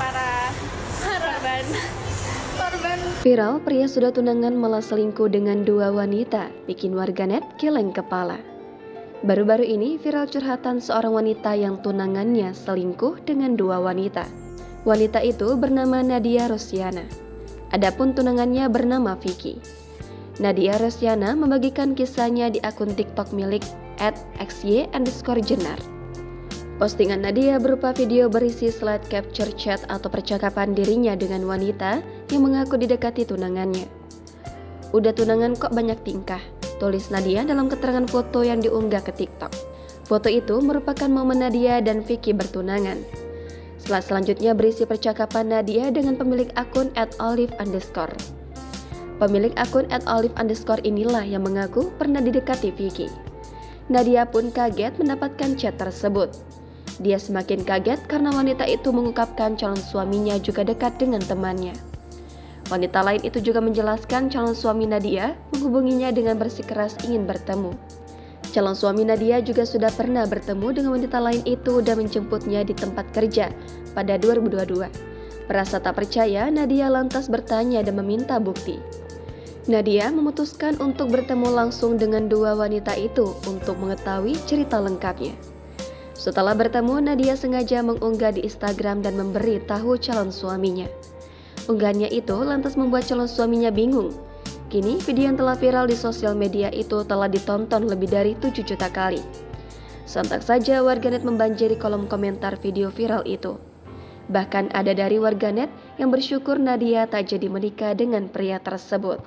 para korban. Viral, pria sudah tunangan malah selingkuh dengan dua wanita, bikin warganet geleng kepala. Baru-baru ini viral curhatan seorang wanita yang tunangannya selingkuh dengan dua wanita. Wanita itu bernama Nadia Rosiana. Adapun tunangannya bernama Vicky. Nadia Rosiana membagikan kisahnya di akun TikTok milik @xy_jenar. Postingan Nadia berupa video berisi slide capture chat atau percakapan dirinya dengan wanita yang mengaku didekati tunangannya. "Udah tunangan kok banyak tingkah," tulis Nadia dalam keterangan foto yang diunggah ke TikTok. Foto itu merupakan momen Nadia dan Vicky bertunangan. Slide selanjutnya berisi percakapan Nadia dengan pemilik akun @olive_. Pemilik akun @olive_ inilah yang mengaku pernah didekati Vicky. Nadia pun kaget mendapatkan chat tersebut. Dia semakin kaget karena wanita itu mengungkapkan calon suaminya juga dekat dengan temannya. Wanita lain itu juga menjelaskan calon suami Nadia menghubunginya dengan bersikeras ingin bertemu. Calon suami Nadia juga sudah pernah bertemu dengan wanita lain itu dan menjemputnya di tempat kerja pada 2022. Merasa tak percaya, Nadia lantas bertanya dan meminta bukti. Nadia memutuskan untuk bertemu langsung dengan dua wanita itu untuk mengetahui cerita lengkapnya. Setelah bertemu, Nadia sengaja mengunggah di Instagram dan memberi tahu calon suaminya. Unggahannya itu lantas membuat calon suaminya bingung. Kini video yang telah viral di sosial media itu telah ditonton lebih dari 7 juta kali. Sontak saja warganet membanjiri kolom komentar video viral itu. Bahkan ada dari warganet yang bersyukur Nadia tak jadi menikah dengan pria tersebut.